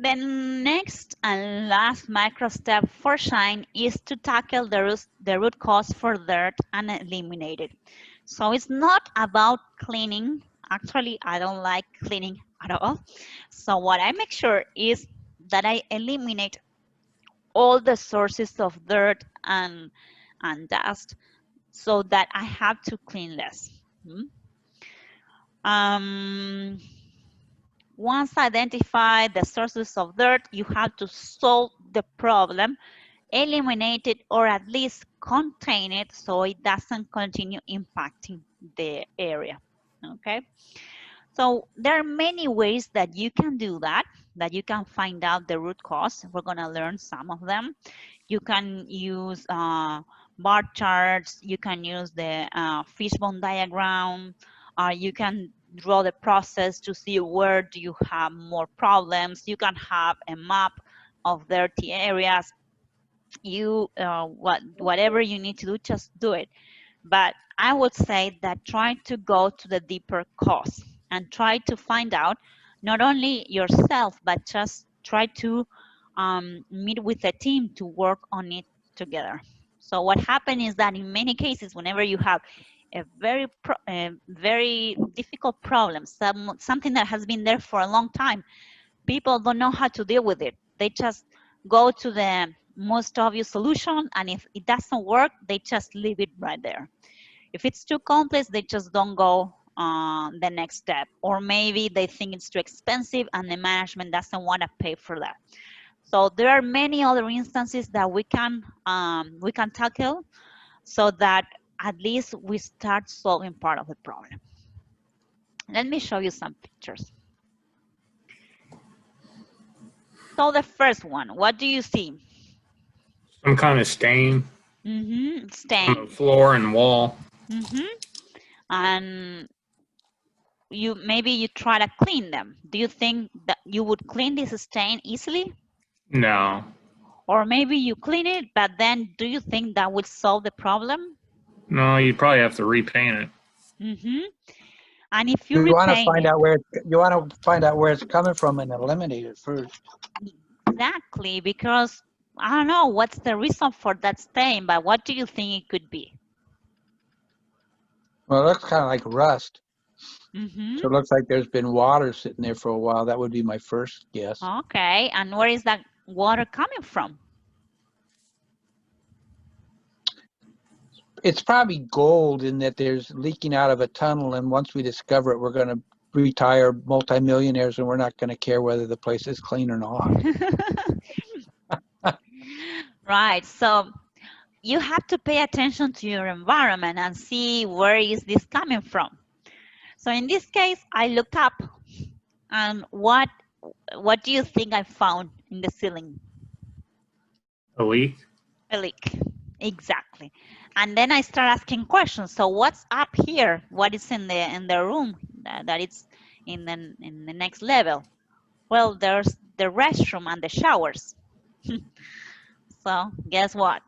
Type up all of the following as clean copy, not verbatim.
The next and last micro step for shine is to tackle the root cause for dirt and eliminate it. So it's not about cleaning. Actually, I don't like cleaning at all. So what I make sure is that I eliminate all the sources of dirt and dust so that I have to clean less. Once identified the sources of dirt, you have to solve the problem, eliminate it, or at least contain it so it doesn't continue impacting the area. Okay, so there are many ways that you can do that you can find out the root cause. We're going to learn some of them. You can use bar charts, you can use the fishbone diagram, you can draw the process to see where do you have more problems. You can have a map of dirty areas. You whatever you need to do, just do it. But I would say that try to go to the deeper cause and try to find out not only yourself, but just try to meet with a team to work on it together. So what happened is that in many cases, whenever you have a very difficult problem, something that has been there for a long time, people don't know how to deal with it. They just go to the most obvious solution, and if it doesn't work, they just leave it right there. If it's too complex, they just don't go the next step, or maybe they think it's too expensive and the management doesn't want to pay for that. So there are many other instances that we can tackle so that at least we start solving part of the problem. Let me show you some pictures. So the first one, what do you see? Some kind of stain. Stain. On the floor and wall. And maybe you try to clean them. Do you think that you would clean this stain easily? No. Or maybe you clean it, but then do you think that would solve the problem? No, you'd probably have to repaint it. And if you want to repaint find it, out where it's coming from and eliminate it first. Exactly, because I don't know what's the reason for that stain, but what do you think it could be? Well, it looks kind of like rust. So it looks like there's been water sitting there for a while. That would be my first guess. Okay, and where is that water coming from? It's probably gold in that there's leaking out of a tunnel, and once we discover it, we're going to retire multimillionaires, and we're not going to care whether the place is clean or not. Right, so you have to pay attention to your environment and see where is this coming from. So in this case, I looked up, and what do you think I found in the ceiling? A leak? A leak, exactly. And then I start asking questions. So what's up here? What is in the room that it's in the next level? Well, there's the restroom and the showers. So guess what?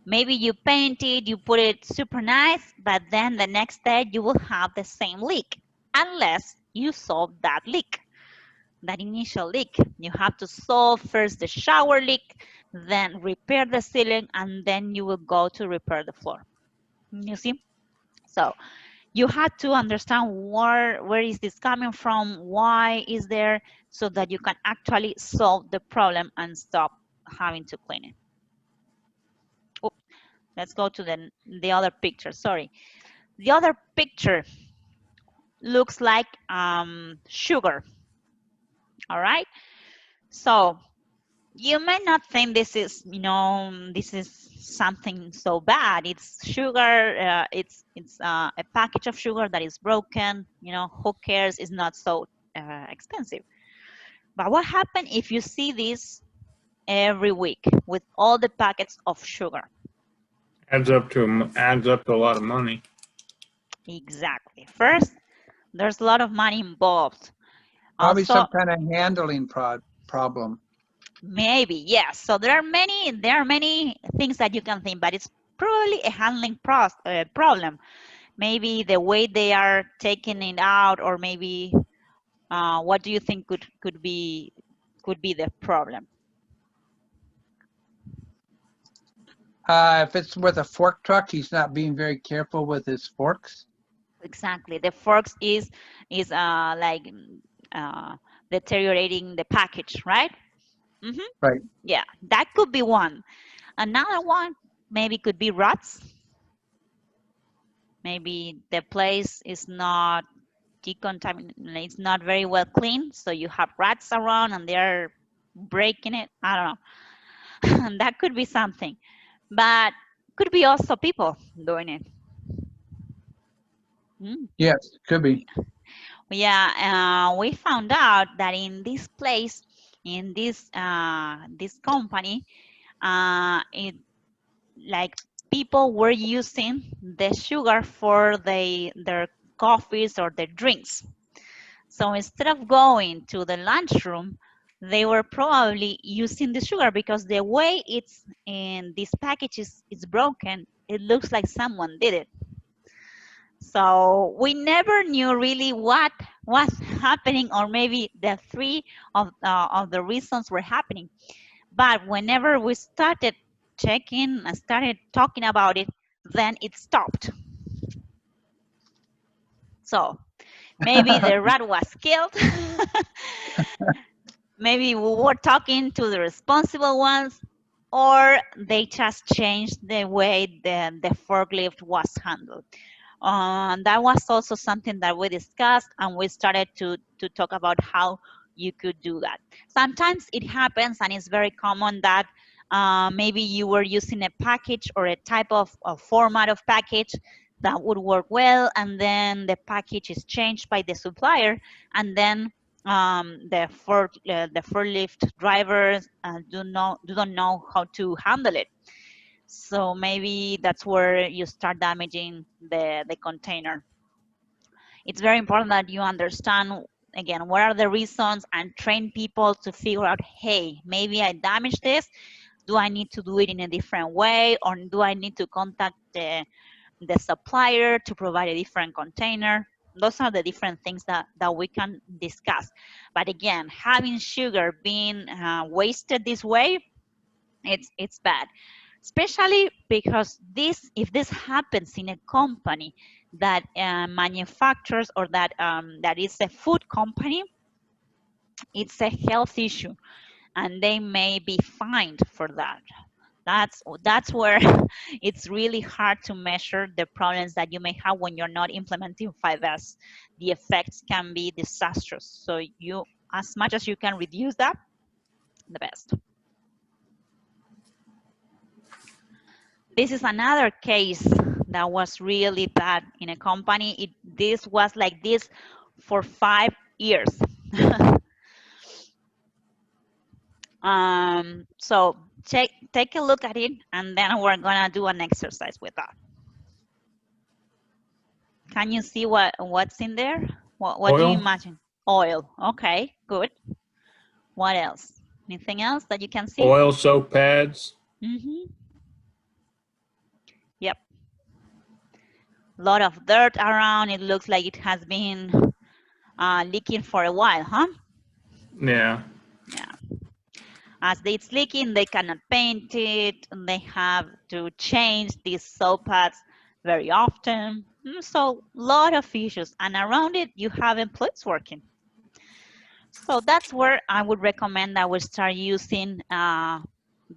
Maybe you paint it, you put it super nice, but then the next day you will have the same leak unless you solve that leak, that initial leak. You have to solve first the shower leak, then repair the ceiling, and then you will go to repair the floor. You see? So you have to understand where is this coming from, why is there, so that you can actually solve the problem and stop having to clean it. Let's go to the other picture, sorry. The other picture looks like sugar, all right? So you may not think this is, this is something so bad. It's sugar, it's a package of sugar that is broken, who cares, it's not so expensive. But what happens if you see this every week with all the packets of sugar? Adds up to a lot of money. Exactly. First, there's a lot of money involved. Probably some kind of handling problem. Maybe, yes. So there are many things that you can think, but it's probably a handling problem. Maybe the way they are taking it out, or maybe what do you think could could be the problem. If it's with a fork truck, he's not being very careful with his forks. Exactly. The forks is like uh, deteriorating the package, right? Mm-hmm. Right. Yeah, that could be one. Another one maybe could be rats. Maybe the place is not decontaminated, it's not very well clean, so you have rats around and they're breaking it. I don't know. That could be something, but could be also people doing it. Mm. Yes, could be. Yeah, we found out that in this place, in this company, it like people were using the sugar for their coffees or their drinks. So instead of going to the lunchroom, they were probably using the sugar because the way it's in this package is broken, it looks like someone did it. So we never knew really what was happening, or maybe the three of the reasons were happening. But whenever we started checking and started talking about it, then it stopped. So maybe the rat was killed. Maybe we were talking to the responsible ones, or they just changed the way the forklift was handled. That was also something that we discussed, and we started to talk about how you could do that. Sometimes it happens, and it's very common that maybe you were using a package or a type of format of package that would work well, and then the package is changed by the supplier, and then the forklift drivers do not know how to handle it. So maybe that's where you start damaging the container. It's very important that you understand, again, what are the reasons, and train people to figure out, hey, maybe I damaged this. Do I need to do it in a different way, or do I need to contact the supplier to provide a different container? Those are the different things that we can discuss. But again, having sugar being wasted this way, it's bad, especially because if this happens in a company that manufactures, or that is a food company, it's a health issue, and they may be fined for that. That's where it's really hard to measure the problems that you may have when you're not implementing 5S. The effects can be disastrous, so you, as much as you can reduce that, the best. This is another case that was really bad in a company. This was like this for 5 years. So take a look at it, and then we're gonna do an exercise with that. Can you see what's in there? What do you Oil, imagine? Oil. Okay, good. What else? Anything else that you can see? oil soap pads. Mm-hmm. Yep. A lot of dirt around. It looks like it has been leaking for a while, huh? Yeah. Yeah. As it's leaking, they cannot paint it. And they have to change these soap pads very often. So a lot of issues. And around it, you have employees working. So that's where I would recommend that we start using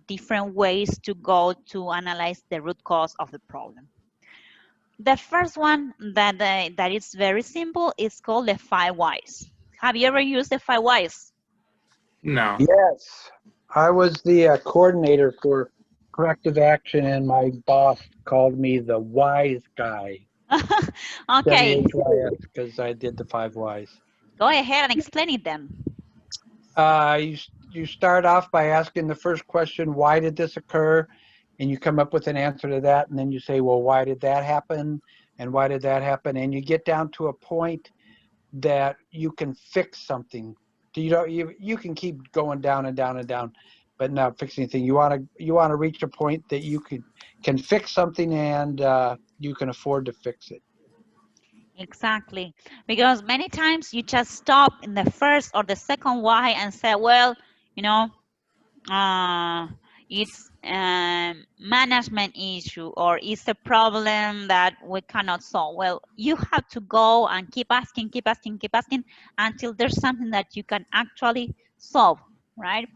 different ways to go to analyze the root cause of the problem. The first one that is very simple is called the 5 whys. Have you ever used the 5 whys? No. Yes, I was the coordinator for corrective action, and my boss called me the wise guy, Okay, WHYS, because I did the 5 whys. go ahead and explain it then. You start off by asking the first question, why did this occur? And you come up with an answer to that, and then you say, well, why did that happen? And why did that happen? And you get down to a point that you can fix something. You can keep going down and down and down, but not fix anything. You want to reach a point that you can fix something, and you can afford to fix it. Exactly. Because many times you just stop in the first or the second why and say, well, you know, it's management issue or it's a problem that we cannot solve. Well, you have to go and keep asking, keep asking, keep asking until there's something that you can actually solve, right?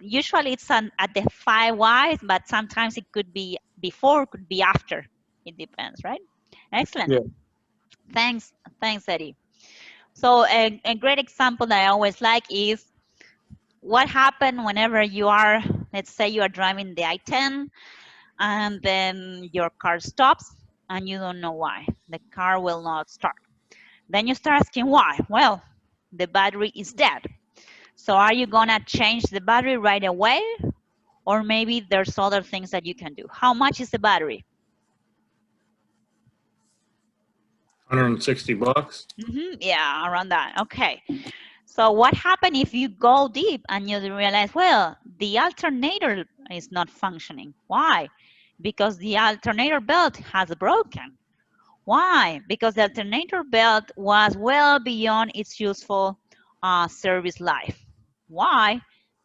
Usually it's at the 5 whys, but sometimes it could be before, could be after. It depends, right? Excellent. Yeah. Thanks, thanks, Eddie. So a great example that I always like is what happened whenever you are, let's say you are driving the I-10 and then your car stops and you don't know why. The car will not start. Then you start asking why. Well, the battery is dead. So are you gonna change the battery right away? Or maybe there's other things that you can do. How much is the battery? 160 bucks. Yeah, around that. Okay. So what happened if you go deep and you realize, well, the alternator is not functioning. Why? Because the alternator belt has broken. Why? Because the alternator belt was well beyond its useful service life. Why?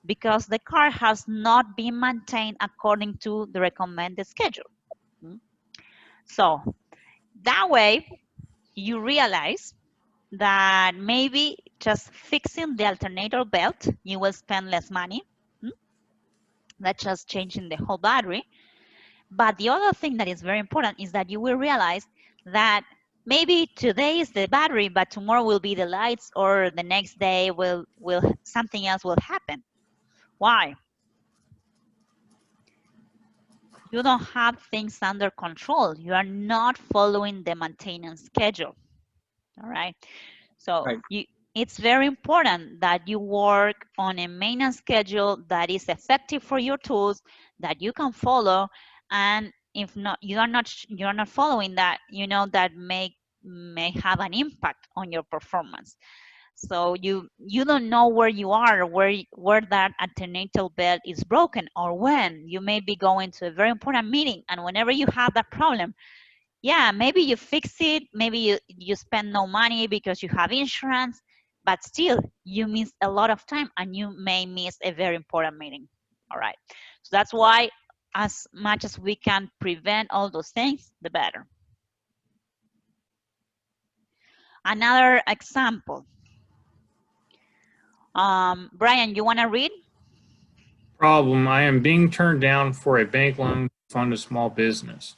Because the car has not been maintained according to the recommended schedule. Mm. So that way you realize that maybe just fixing the alternator belt, you will spend less money. Mm. That's just changing the whole battery. But the other thing that is very important is that you will realize that maybe today is the battery, but tomorrow will be the lights, or the next day will something else will happen. Why? You don't have things under control. You are not following the maintenance schedule. All right. So Right. it's very important that you work on a maintenance schedule that is effective for your tools, that you can follow, and if not, you are not following that, you know, that may have an impact on your performance. So you don't know where you are, where that alternator belt is broken, or when you may be going to a very important meeting, and whenever you have that problem, yeah, maybe you fix it, maybe you spend no money because you have insurance, but still you miss a lot of time and you may miss a very important meeting. All right. So that's why as much as we can prevent all those things, the better. Another example. Brian, you want to read? Problem, I am being turned down for a bank loan to fund a small business.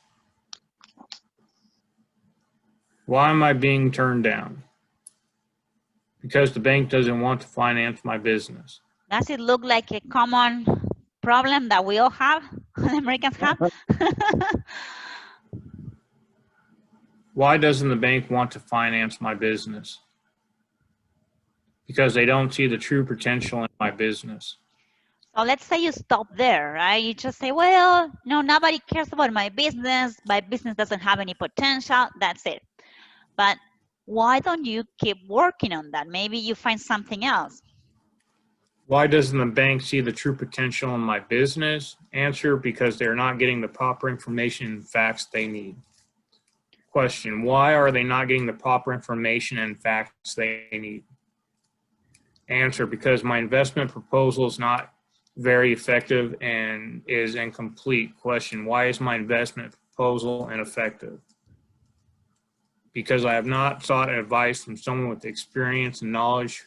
Why am I being turned down? Because the bank doesn't want to finance my business. Does it look like a common problem that we all have, Americans have? Why doesn't the bank want to finance my business? Because they don't see the true potential in my business. So let's say you stop there, right? You just say, well, no, nobody cares about my business. My business doesn't have any potential. That's it. But why don't you keep working on that? Maybe you find something else. Why doesn't the bank see the true potential in my business? Answer, because they're not getting the proper information and facts they need. Question, why are they not getting the proper information and facts they need? Answer, because my investment proposal is not very effective and is incomplete. Question, why is my investment proposal ineffective? Because I have not sought advice from someone with experience and knowledge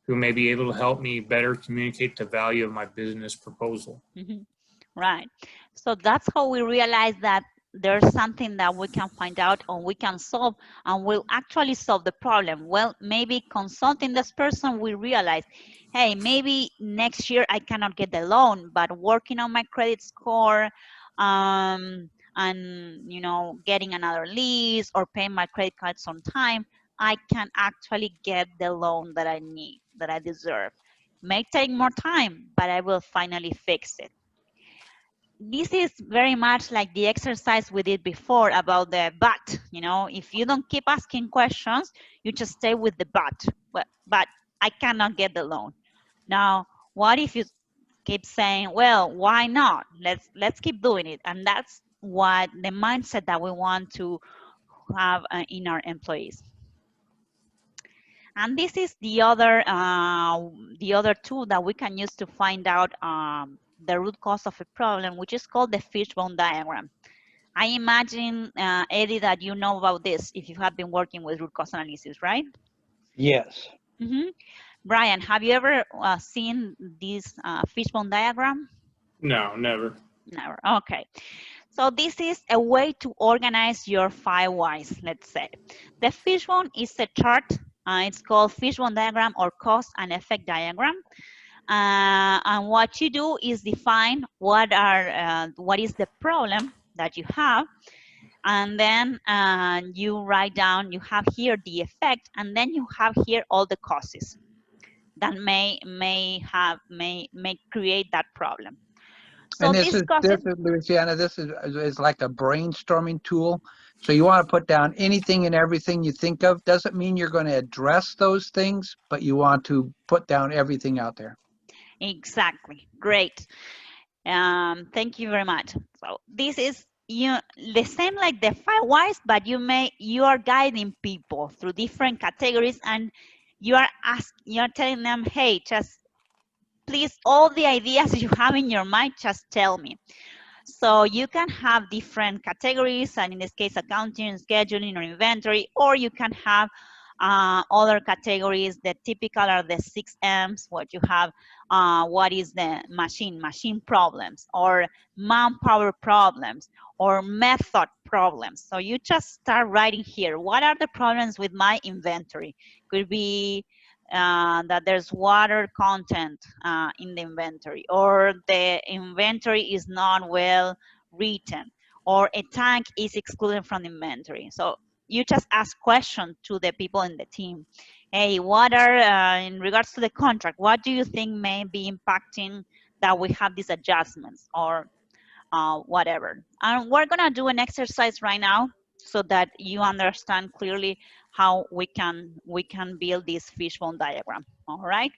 who may be able to help me better communicate the value of my business proposal. Right. So that's how we realize that there's something that we can find out or we can solve and will actually solve the problem. Well, maybe consulting this person, we realize, hey, maybe next year I cannot get the loan, but working on my credit score, and you know, getting another lease or paying my credit cards on time, I can actually get the loan that I need, that I deserve. May take more time, but I will finally fix it. This is very much like the exercise we did before about the but. You know, if you don't keep asking questions, you just stay with the but I cannot get the loan. Now, what if you keep saying, well, why not? Let's keep doing it. And that's what the mindset that we want to have in our employees. And this is the other tool that we can use to find out the root cause of a problem, which is called the fishbone diagram. I imagine, Eddie, that you know about this if you have been working with root cause analysis, right? Yes. Mm-hmm. Brian, have you ever seen this fishbone diagram? No, never. Never. Okay. So this is a way to organize your 5 whys, let's say. The fishbone is a chart. It's called fishbone diagram or cause and effect diagram. And what you do is define what is the problem that you have, and then you write down, you have here the effect, and then you have here all the causes that may create that problem. So And this this is causes, this is Louisiana. This is like a brainstorming tool. So you want to put down anything and everything you think of. Doesn't mean you're going to address those things, but you want to put down everything out there. exactly, great. Thank you very much. So this is the same like the 5 whys, but you are guiding people through different categories, and you're telling them, hey, just please, all the ideas you have in your mind, just tell me. So you can have different categories, and in this case, accounting, scheduling, or inventory, or you can have other categories. The typical are the 6 M's, what you have, what is the machine problems, or manpower problems, or method problems. So you just start writing here, what are the problems with my inventory? Could be that there's water content in the inventory, or the inventory is not well written, or a tank is excluded from the inventory. So you just ask questions to the people in the team. Hey, what are, in regards to the contract, what do you think may be impacting that we have these adjustments, or whatever. And we're gonna do an exercise right now so that you understand clearly how we can build this fishbone diagram. All right.